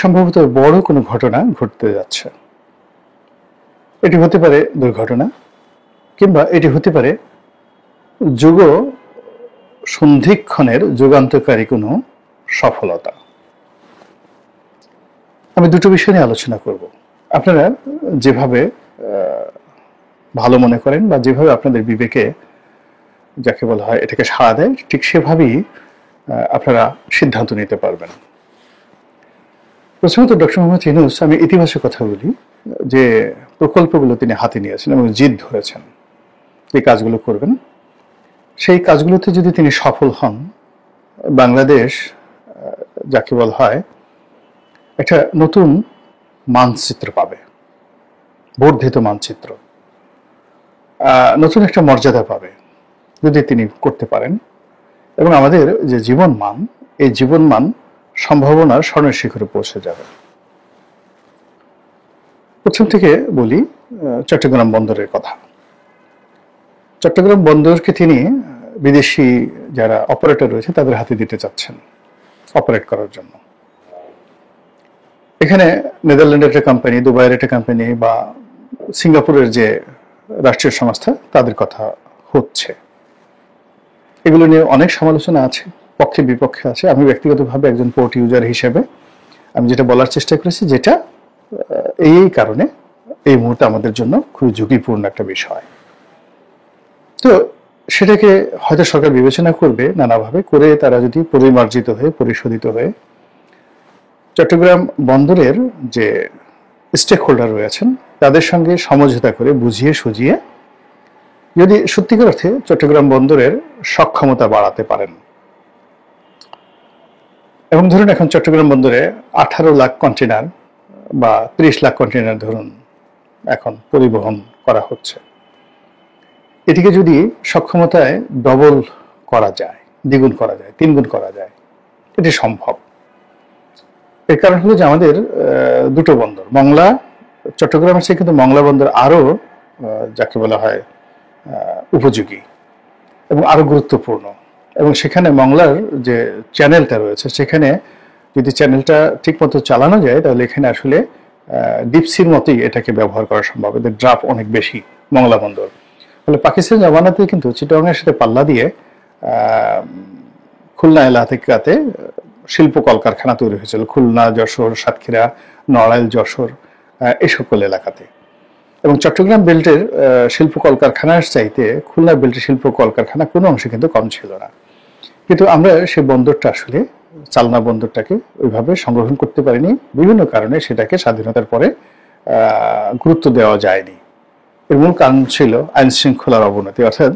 সম্ভবত বড় কোনো ঘটনা ঘটতে যাচ্ছে। এটি হতে পারে দুর্ঘটনা, কিংবা এটি হতে পারে যুগ সন্ধিক্ষণের যুগান্তকারী কোনো সফলতা। আমি দুটো বিষয় নিয়ে আলোচনা করব। আপনারা যেভাবে ভালো মনে করেন বা যেভাবে আপনাদের বিবেকে যাকে বলা হয় এটাকে সাড়া দেয়, ঠিক সেভাবেই আপনারা সিদ্ধান্ত নিতে পারবেন। প্রথমত ডক্টর মোহাম্মদ ইউনূস, আমি ইতিবাচক কথা বলি, যে প্রকল্পগুলো তিনি হাতে নিয়েছেন এবং জিদ ধরেছেন এই কাজগুলো করবেন। সেই কাজগুলোতে যদি তিনি সফল হন, বাংলাদেশ যাকে বলা হয় একটা নতুন মানচিত্র পাবে, বর্ধিত মানচিত্র, নতুন একটা মর্যাদা পাবে যদি তিনি করতে পারেন। এবং আমাদের যে জীবনমান, এই জীবনমান সম্ভাবনার স্বর্ণের শিখরে পৌঁছে যাবে। প্রথম থেকে বলি চট্টগ্রাম বন্দরের কথা। চট্টগ্রাম বন্দরকে তিনি বিদেশি যারা অপারেটর রয়েছে তাদের হাতে দিতে চাচ্ছেন অপারেট করার জন্য। এখানে নেদারল্যান্ডের একটা কোম্পানি, দুবাইয়ের একটা কোম্পানি বা সিঙ্গাপুরের যে রাষ্ট্রীয় সংস্থা, তাদের কথা হচ্ছে। এগুলো নিয়ে অনেক সমালোচনা আছে, পক্ষে বিপক্ষে আছে। আমি ব্যক্তিগতভাবে একজন পোর্ট ইউজার হিসেবে আমি যেটা বলার চেষ্টা করেছি, যেটা এই কারণে এই মুহূর্তে আমাদের জন্য খুবই ঝুঁকিপূর্ণ একটা বিষয়। তো সেটাকে হয়তো সরকার বিবেচনা করবে নানাভাবে করে, তারা যদি পরিমার্জিত হয়ে পরিশোধিত হয়ে চট্টগ্রাম বন্দরের যে স্টেক হোল্ডার রয়েছেন তাদের সঙ্গে সমঝোতা করে বুঝিয়ে সুঝিয়ে যদি সত্যিকার অর্থে চট্টগ্রাম বন্দরের সক্ষমতা বাড়াতে পারেন। এবং ধরুন এখন চট্টগ্রাম বন্দরে 18 লাখ কন্টেনার বা 30 লাখ কন্টেনার ধরুন এখন পরিবহন করা হচ্ছে। এটিকে যদি সক্ষমতায় ডবল করা যায়, দ্বিগুণ করা যায়, তিনগুণ করা যায়, এটি সম্ভব। এর কারণ হলো যে আমাদের দুটো বন্দর, মংলা, চট্টগ্রামের চেয়ে কিন্তু মংলা বন্দর আরো যাকে বলা হয় উপযোগী এবং আরো গুরুত্বপূর্ণ। এবং সেখানে মংলার যে চ্যানেলটা রয়েছে, সেখানে যদি চ্যানেলটা ঠিক মতো চালানো যায় তাহলে এখানে আসলে ডিপসির মতোই এটাকে ব্যবহার করা সম্ভব। এদের ড্রাফট অনেক বেশি মংলা বন্দর। ফলে পাকিস্তান জামানাতে কিন্তু চিটাগাংয়ের সাথে পাল্লা দিয়ে খুলনা এলাকাতে শিল্প কলকারখানা তৈরি হয়েছিল, খুলনা, যশোর, সাতক্ষীরা, নড়াইল, যশোর, এই সকল এলাকাতে। এবং চট্টগ্রাম বেল্টের শিল্প কলকারখানার চাইতে খুলনা বেল্টের শিল্প কলকারখানা কোনো অংশে কিন্তু কম ছিল না। কিন্তু আমরা সেই বন্দরটা আসলে, চালনা বন্দরটাকে ওইভাবে সংগ্রহণ করতে পারিনি। বিভিন্ন কারণে সেটাকে স্বাধীনতার পরে গুরুত্ব দেওয়া যায়নি। এর মূল কারণ ছিল আইন শৃঙ্খলার অবনতি, অর্থাৎ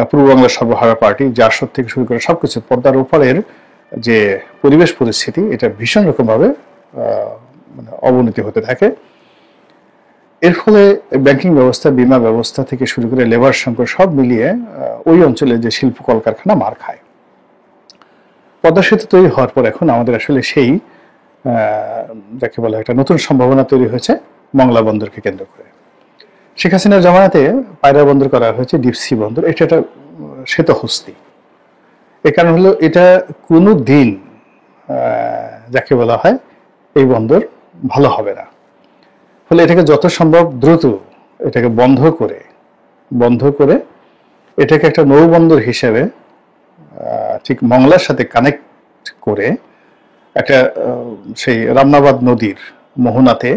পূর্ব বাংলার সর্বহারা পার্টি, জাসদ থেকে শুরু করে সবকিছু, পর্দার উপরের যে পরিবেশ পরিস্থিতি, এটা ভীষণ রকমভাবে অবনতি হতে থাকে। এর ফলে ব্যাংকিং ব্যবস্থা, বিমা ব্যবস্থা থেকে শুরু করে লেবার সংকট সব মিলিয়ে ওই অঞ্চলে যে শিল্প কলকারখানা মার খায়। পদ্মা সেতু তৈরি হওয়ার পর এখন আমাদের আসলে সেই যাকে বলা একটা নতুন সম্ভাবনা তৈরি হয়েছে মংলা বন্দরকে কেন্দ্র করে। শেখ হাসিনার জামানাতে পায়রা বন্দর করা হয়েছে, ডিপসি বন্দর, এটা একটা শ্বেতহস্তি। এর কারণ হলো এটা কোনো দিন যাকে বলা হয় এই বন্দর ভালো হবে না। ফলে এটাকে যত সম্ভব দ্রুত এটাকে বন্ধ করে এটাকে একটা নৌবন্দর হিসেবে ঠিক মংলার সাথে কানেক্ট করে একটা সেই রামনাবাদ নদীর মোহনাতে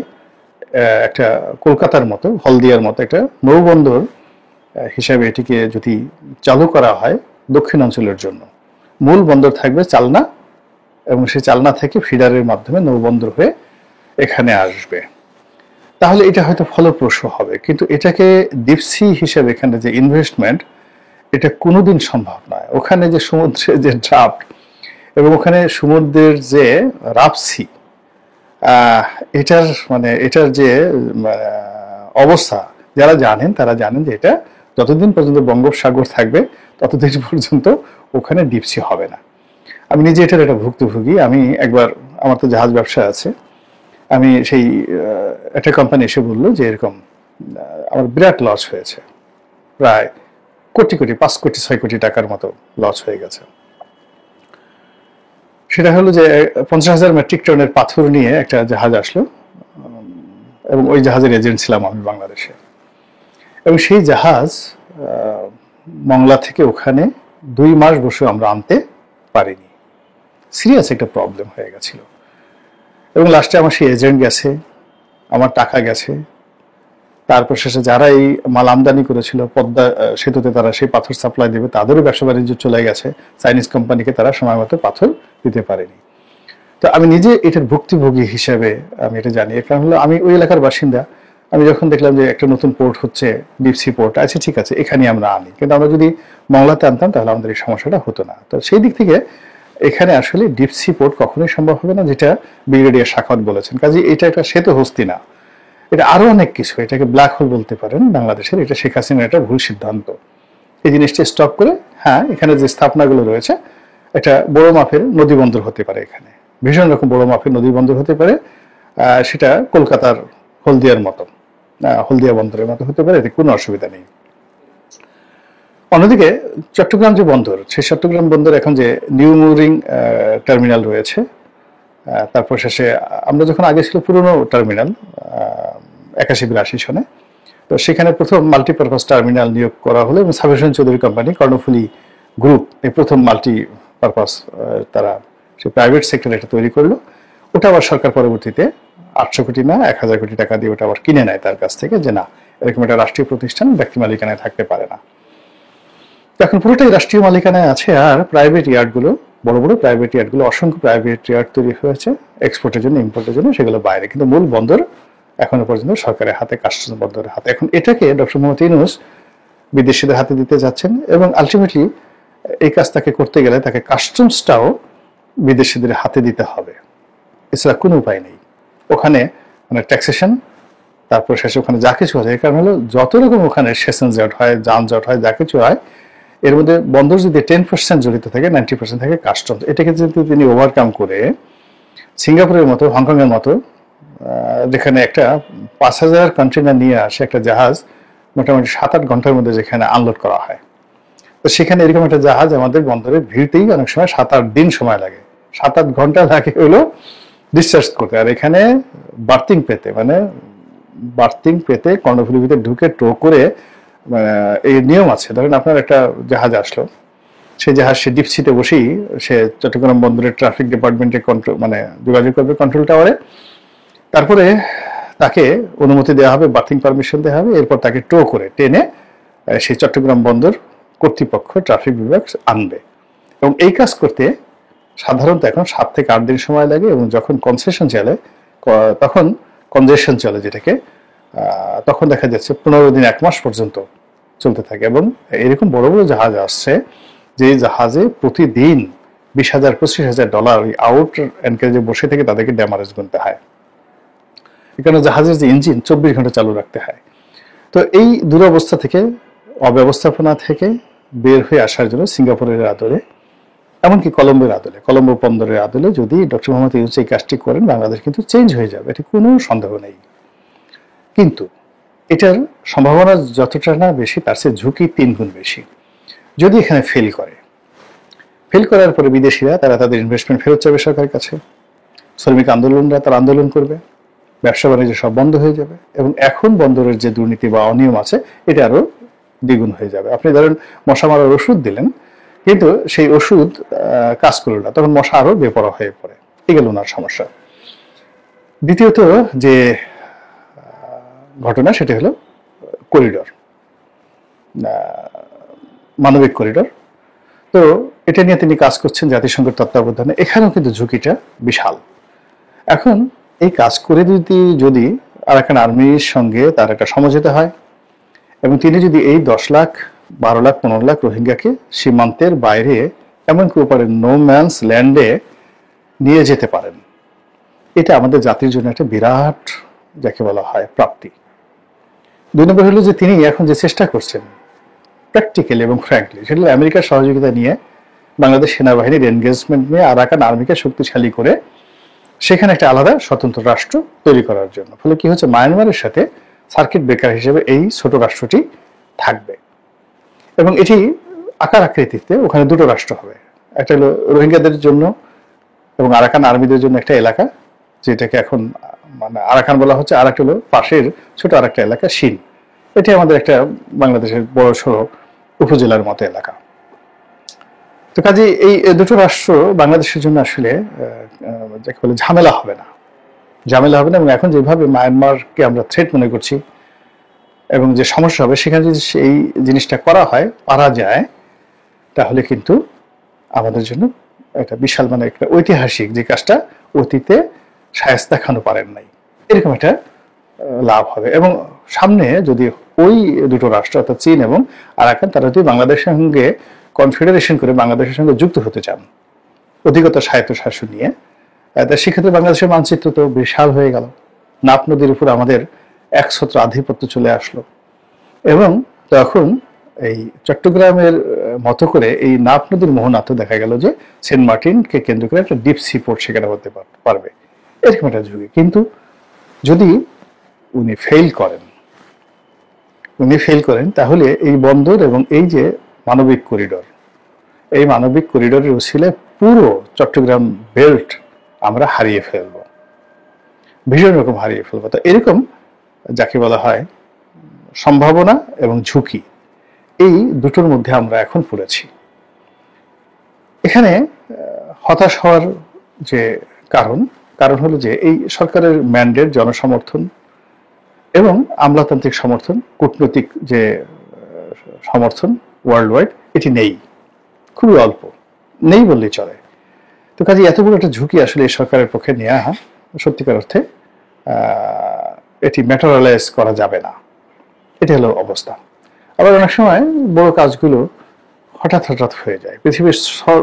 একটা কলকাতার মতো, হলদিয়ার মতো একটা নৌবন্দর হিসাবে এটিকে যদি চালু করা হয় দক্ষিণাঞ্চলের জন্য। মূল বন্দর থাকবে চালনা, এবং সেই চালনা থেকে ফিডারের মাধ্যমে নৌবন্দর হয়ে এখানে আসবে। তাহলে এটা হয়তো ফলপ্রসূ হবে। কিন্তু এটাকে ডিপসি হিসেবে এখানে যে ইনভেস্টমেন্ট, এটা কোনোদিন সম্ভব নয়। ওখানে যে সমুদ্রের যে ড্রাফট এবং ওখানে সমুদ্রের যে রাপসি, এটার যে অবস্থা, যারা জানেন তারা জানেন যে এটা যতদিন পর্যন্ত বঙ্গোপসাগর থাকবে ততদিন পর্যন্ত ওখানে ডিপসি হবে না। আমি নিজে এটার একটা ভুক্তভোগী। আমি একবার, আমার তো জাহাজ ব্যবসা আছে, আমি সেই একটা কোম্পানি এসে বললো যে এরকম আমার বিরাট লস হয়েছে, প্রায় কোটি 5 কোটি 6 কোটি টাকার মতো লস হয়ে গেছে। সেটা হলো যে 50,000 মেট্রিক টনের পাথর নিয়ে একটা জাহাজ আসলো, এবং ওই জাহাজের এজেন্ট ছিলাম আমি বাংলাদেশে। এবং সেই জাহাজ মংলা থেকে ওখানে 2 মাস বসে আমরা আনতে পারিনি। সিরিয়াস একটা প্রবলেম হয়ে গেছিল। এবং লাস্টে আমার সেই এজেন্ট গেছে, আমার টাকা গেছে। তারপর শেষে যারা এই মাল আমদানি করেছিল পদ্মা সেতুতে, তারা সেই পাথর সাপ্লাই দেবে, তাদেরও ব্যবসা বাণিজ্য চলে গেছে। চাইনিজ কোম্পানিকে তারা সময় মতো পাথর দিতে পারেনি। তো আমি নিজে এটার ভুক্তভোগী হিসেবে আমি এটা জানি। এর কারণ হলো আমি ওই এলাকার বাসিন্দা। আমি যখন দেখলাম যে একটা নতুন পোর্ট হচ্ছে, ডিপসি পোর্ট, আচ্ছা ঠিক আছে এখানে আমরা আনি, কিন্তু আমরা যদি মংলাতে আনতাম তাহলে আমাদের এই সমস্যাটা হতো না। তো সেই দিক থেকে এখানে আসলে ডিপসি পোর্ট কখনোই সম্ভব হবে না, যেটা ব্রিগেডিয়ার শাখাওয়াত বলেছেন। কাজে এটা একটা সেতু হস্তি না, এটা আরো অনেক কিছু। এটাকে ব্ল্যাক হোল বলতে পারেন বাংলাদেশের। এটা শেখ হাসিনার একটা ভুল সিদ্ধান্ত। এই জিনিসটা স্টপ করে, হ্যাঁ এখানে যে স্থাপনাগুলো রয়েছে একটা বড় মাপের নদী বন্দর হতে পারে, এখানে ভীষণ রকম বড় মাপের নদী বন্দর হতে পারে। সেটা কলকাতার হলদিয়ার মতো, হলদিয়া বন্দরের মতো হতে পারে, এতে কোনো অসুবিধা নেই। অন্যদিকে চট্টগ্রাম যে বন্দর, সেই চট্টগ্রাম বন্দর এখন যে নিউ মুরিং টার্মিনাল রয়েছে, তারপর শেষে আমরা যখন আগে ছিল পুরনো টার্মিনাল 81-82 সনে, তো সেখানে প্রথম মাল্টিপারপাস টার্মিনাল নিয়োগ করা হলো, এবং সাবির হোসেন চৌধুরী কোম্পানি, কর্ণফুলী গ্রুপ এই প্রথম মাল্টিপারপাস তারা সে প্রাইভেট সেক্টর এটা তৈরি করলো। ওটা আবার সরকার পরবর্তীতে 800 কোটি না 1000 কোটি টাকা দিয়ে ওটা আবার কিনে নেয় তার কাছ থেকে, যে না এরকম একটা রাষ্ট্রীয় প্রতিষ্ঠান ব্যক্তি মালিকানায় থাকতে পারে না। এখন পুরোটাই রাষ্ট্রীয় মালিকানায় আছে। আর প্রাইভেট ইয়ার্ডগুলো, বড় বড় প্রাইভেট ইয়ার্ডগুলো, অসংখ্য প্রাইভেট ইয়ার্ড তৈরি হয়েছে এক্সপোর্টের জন্য, ইম্পোর্টের জন্য, সেগুলো বাইরে। কিন্তু মূল বন্দর এখনো পর্যন্ত সরকারের হাতে, কাস্টমস বন্দরের হাতে। এখন এটাকে ডক্টর মোহাম্মদ ইউনূস বিদেশিদের হাতে দিতে যাচ্ছেন, এবং আলটিমেটলি এই কাজ তাকে করতে গেলে তাকে কাস্টমসটাও বিদেশিদের হাতে দিতে হবে, এছাড়া কোনো উপায় নেই। ওখানে মানে ট্যাক্সেশন, তারপর শেষে ওখানে যা কিছু হয়, এর কারণ হলো যত রকম ওখানে সেশন জট হয়, যানজট হয়, যা কিছু হয়, এর মধ্যে বন্দর যদি 10% জড়িত থাকে, 90% থাকে কাস্টমস। এটাকে যদি তিনি ওভারকাম করে সিঙ্গাপুরের মতো, হংকং এর মতো, যেখানে একটা 5000 কন্টেনার নিয়ে আসে একটা জাহাজ, মোটামুটি 7-8 ঘন্টার মধ্যে যেখানে আনলোড করা হয়, তো সেখানে এরকম একটা জাহাজ আমাদের বন্দরে ভিড়তেই অনেক সময় 7-8 দিন সময় লাগে, 7-8 ঘন্টা লাগে হলো ডিসচার্জ করতে। আর এখানে বার্থিং পেতে, মানে বার্থিং পেতে কর্ণফুলীর ভিতরে ঢুকে টো করে, এই নিয়ম আছে। ধরেন আপনার একটা জাহাজ আসলো, সেই জাহাজ সে ডিপসিতে বসেই সে চট্টগ্রাম বন্দরের ট্রাফিক ডিপার্টমেন্টে কন্ট্রোল, মানে যোগাযোগ করবে কন্ট্রোল টাওয়ারে, তারপরে তাকে অনুমতি দেওয়া হবে, বার্থিং পারমিশন দেওয়া হবে, এরপর তাকে টো করে টেনে সেই চট্টগ্রাম বন্দর কর্তৃপক্ষ, ট্রাফিক বিভাগ আনবে। এবং এই কাজ করতে সাধারণত এখন 7 থেকে 8 দিন সময় লাগে, এবং যখন কনসেশন চলে, তখন কনজেশন চলে যেটাকে, তখন দেখা যাচ্ছে 15 দিন 1 মাস পর্যন্ত চলতে থাকে। এবং এরকম বড় বড় জাহাজ আসছে, যে জাহাজে প্রতিদিন $20,000-25,000 ওই আউট এনকারেজে বসে থেকে তাদেরকে ড্যামারেজ গুনতে হয়। এখানে জাহাজের যে ইঞ্জিন 24 ঘন্টা চালু রাখতে হয়। তো এই দুরবস্থা থেকে, অব্যবস্থাপনা থেকে বের হয়ে আসার জন্য সিঙ্গাপুরের আদলে, এমনকি কলম্বোর আদলে, কলম্বো বন্দরের আদলে যদি ডক্টর মোহাম্মদ ইউনূস এই কাজটি করেন, বাংলাদেশ কিন্তু চেঞ্জ হয়ে যাবে, এটি কোনো সন্দেহ নেই। কিন্তু এটার সম্ভাবনা যতটা না বেশি, তার চেয়ে ঝুঁকি 3 গুণ বেশি। যদি এখানে ফেল করে, ফেল করার পরে বিদেশিরা তারা তাদের ইনভেস্টমেন্ট ফেরত যাবে সরকারের কাছে, শ্রমিক আন্দোলনরা তারা আন্দোলন করবে, ব্যবসা বাণিজ্য সব বন্ধ হয়ে যাবে, এবং এখন বন্দরের যে দুর্নীতি বা অনিয়ম আছে এটা আরো দ্বিগুণ হয়ে যাবে। আপনি ধরেন মশা মারার ওষুধ দিলেন, কিন্তু সেই ওষুধ কাজ করল না, তখন মশা আরো বেপরোয়া হয়ে পড়ে। এই গেল ওনার সমস্যা। দ্বিতীয়ত যে ঘটনা, সেটা হলো করিডর, মানবিক করিডর। তো এটা নিয়ে তিনি কাজ করছেন জাতিসংঘের তত্ত্বাবধানে। এখানেও কিন্তু ঝুঁকিটা বিশাল। এখন এই কাজ করে যদি আরাকান আর্মির সঙ্গে তার একটা সমঝোতা হয়, এবং তিনি যদি এই 10 লাখ, 12 লাখ, 15 লাখ রোহিঙ্গাকে সীমান্তের বাইরে, এমনকি উপরে নো ম্যানস ল্যান্ডে নিয়ে যেতে পারেন, এটা আমাদের জাতির জন্য একটা বিরাট, যাকে বলা হয়, প্রাপ্তি। 2 নম্বর হলো যে তিনি এখন যে চেষ্টা করছেন প্র্যাকটিক্যালি এবং ফ্র্যাঙ্কলি, সেটা হলো আমেরিকার সহযোগিতা নিয়ে, বাংলাদেশ সেনাবাহিনীর এনগেজমেন্ট নিয়ে আরাকান আর্মিকে শক্তিশালী করে সেখানে একটা আলাদা স্বতন্ত্র রাষ্ট্র তৈরি করার জন্য। ফলে কি হচ্ছে, মায়ানমারের সাথে সার্কিট ব্রেকার হিসেবে এই ছোট রাষ্ট্রটি থাকবে, এবং এটি আকার আকৃতিতে ওখানে 2টো রাষ্ট্র হবে। একটা হলো রোহিঙ্গাদের জন্য এবং আরাকান আর্মিদের জন্য একটা এলাকা, যেটাকে এখন মানে আরাকান বলা হচ্ছে, আর একটা হলো পাশের ছোট আর একটা এলাকা শিন। এটি আমাদের একটা বাংলাদেশের বড় সড়ো উপজেলার মতো এলাকা। তো কাজে এই দুটো রাষ্ট্র বাংলাদেশের জন্য আসলে যাকে বলে ঝামেলা হবে না, এবং এখন যেভাবে মায়ানমারকে আমরা থ্রেট মনে করছি এবং যে সমস্যা হবে, সেখানে যদি সেই জিনিসটা পারা যায়, তাহলে কিন্তু আমাদের জন্য একটা বিশাল মানে একটা ঐতিহাসিক যে কাজটা অতীতে শায়েস্তা খানও পারেন নাই, এরকম একটা লাভ হবে। এবং সামনে যদি ওই দুটো রাষ্ট্র অর্থাৎ চীন এবং আরাকান তারা যদি বাংলাদেশের সঙ্গে কনফেডারেশন করে বাংলাদেশের সঙ্গে যুক্ত হতে চান অধিকতর স্বায়ত্তশাসন নিয়ে, সেক্ষেত্রে বাংলাদেশের মানচিত্র তো বিশাল হয়ে গেল। নাপ নদীর উপর আমাদের একছত্র আধিপত্য চলে আসলো, এবং তখন এই চট্টগ্রামের মতো করে এই নাপ নদীর মোহনাতে দেখা গেল যে সেন্ট মার্টিনকে কেন্দ্র করে একটা ডিপ সি পোর্ট সেখানে হতে পারবে, এরকম একটা ঝুঁকি। কিন্তু যদি উনি ফেল করেন তাহলে এই বন্দর এবং এই যে মানবিক করিডরের উসিলে পুরো চট্টগ্রাম বেল্ট আমরা হারিয়ে ফেলবো, ভীষণ রকম হারিয়ে ফেলবো। তো এরকম যাকে বলা হয় সম্ভাবনা এবং ঝুঁকি, এই দুটোর মধ্যে আমরা এখন পড়েছি। এখানে হতাশ হওয়ার যে কারণ হলো যে এই সরকারের ম্যান্ডেট, জনসমর্থন এবং আমলাতান্ত্রিক সমর্থন, কূটনৈতিক যে সমর্থন ওয়ার্ল্ড ওয়াইড, এটি নেই, খুবই অল্প, নেই বললেই চলে। তো কাজে এত বড় একটা ঝুঁকি আসলে এই সরকারের পক্ষে নেওয়া সত্যিকার অর্থে এটি ম্যাটেরিয়ালাইজ করা যাবে না, এটি হলো অবস্থা। আবার অনেক সময় বড় কাজগুলো হঠাৎ হয়ে যায়। পৃথিবীর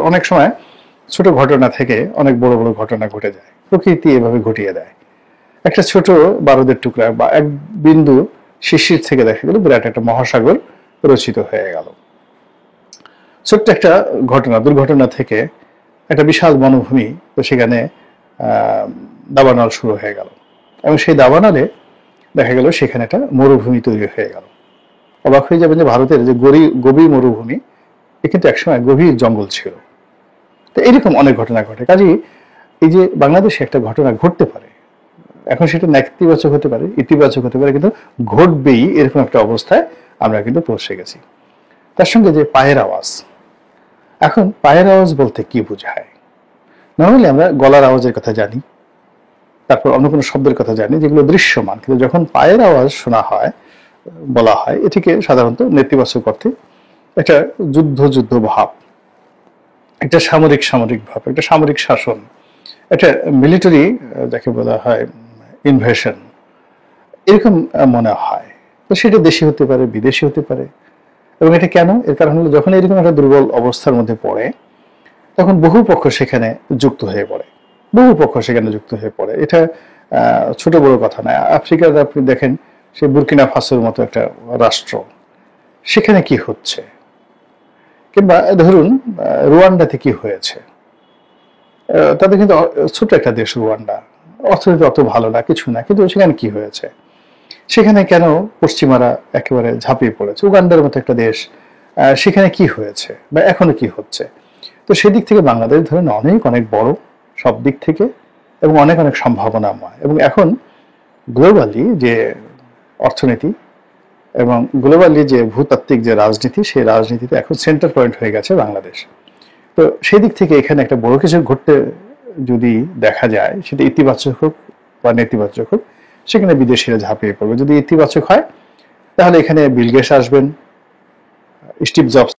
অনেক সময় ছোট ঘটনা থেকে অনেক বড় বড় ঘটনা ঘটে যায়, প্রকৃতি এভাবে ঘটিয়ে দেয়। একটা ছোট বারুদের টুকরা বা এক বিন্দু শিশির থেকে দেখা গেল বিরাট একটা মহাসাগর রচিত হয়ে গেল। ছোট্ট একটা দুর্ঘটনা থেকে একটা বিশাল বনভূমি, তো সেখানে দাবানল শুরু হয়ে গেল, এবং সেই দাবানলে দেখা গেল সেখানে একটা মরুভূমি তৈরি হয়ে গেল। অবাক হয়ে যাবেন যে ভারতের যে গভীর মরুভূমি, এ কিন্তু একসময় গভীর জঙ্গল ছিল। তো এরকম অনেক ঘটনা ঘটে। কাজেই এই যে বাংলাদেশে একটা ঘটনা ঘটতে পারে, এখন সেটা নেতিবাচক হতে পারে, ইতিবাচক হতে পারে, কিন্তু ঘটবেই, এরকম একটা অবস্থায় আমরা কিন্তু পৌঁছে গেছি। তার সঙ্গে যে পায়ের আওয়াজ, এখন পায়ের আওয়াজ বলতে কি বোঝায়? নর্মালি আমরা গলার আওয়াজের কথা জানি, তারপর অন্য কোনো শব্দের কথা জানি যেগুলো দৃশ্যমান, কিন্তু যখন পায়ের আওয়াজ বলা হয়, এটিকে সাধারণত নেতিবাচক অর্থে একটা যুদ্ধ ভাব, একটা সামরিক ভাব, একটা সামরিক শাসন, একটা মিলিটারি যাকে বলা হয় ইনভেশন, এরকম মনে হয়। তো সেটা দেশি হতে পারে, বিদেশি হতে পারে। এবং এটা কেন? এর কারণ হলো যখন এরকম একটা দুর্বল অবস্থার মধ্যে পড়ে, তখন বহু পক্ষ সেখানে যুক্ত হয়ে পড়ে। এটা ছোট বড় কথা নয়। আফ্রিকার আপনি দেখেন, সেই বুর্কিনা ফাসোর মতো একটা রাষ্ট্র, সেখানে কি হচ্ছে, কিংবা ধরুন রুয়ান্ডাতে কি হয়েছে। তাদের কিন্তু ছোট একটা দেশ রুয়ান্ডা, অর্থনীতি অত ভালো না, কিছু না, কিন্তু সেখানে কি হয়েছে, সেখানে কেন পশ্চিমারা একেবারে ঝাঁপিয়ে পড়েছে। উগান্ডার মতো একটা দেশ, সেখানে কি হয়েছে বা এখনো কি হচ্ছে। তো সেদিক থেকে বাংলাদেশ ধরেন অনেক বড় সব দিক থেকে, এবং অনেক সম্ভাবনাময়। এবং এখন গ্লোবালি যে অর্থনীতি এবং গ্লোবালি যে ভূতাত্ত্বিক যে রাজনীতি, সেই রাজনীতিতে এখন সেন্টার পয়েন্ট হয়ে গেছে বাংলাদেশ। তো সেই দিক থেকে এখানে একটা বড় কিছু ঘটতে যদি দেখা যায়, সেটা ইতিবাচক হোক বা নেতিবাচক হোক, সেখানে বিদেশিরা ঝাঁপিয়ে পড়বে। যদি ইতিবাচক হয়, তাহলে এখানে বিল গেটস আসবেন, স্টিভ জবস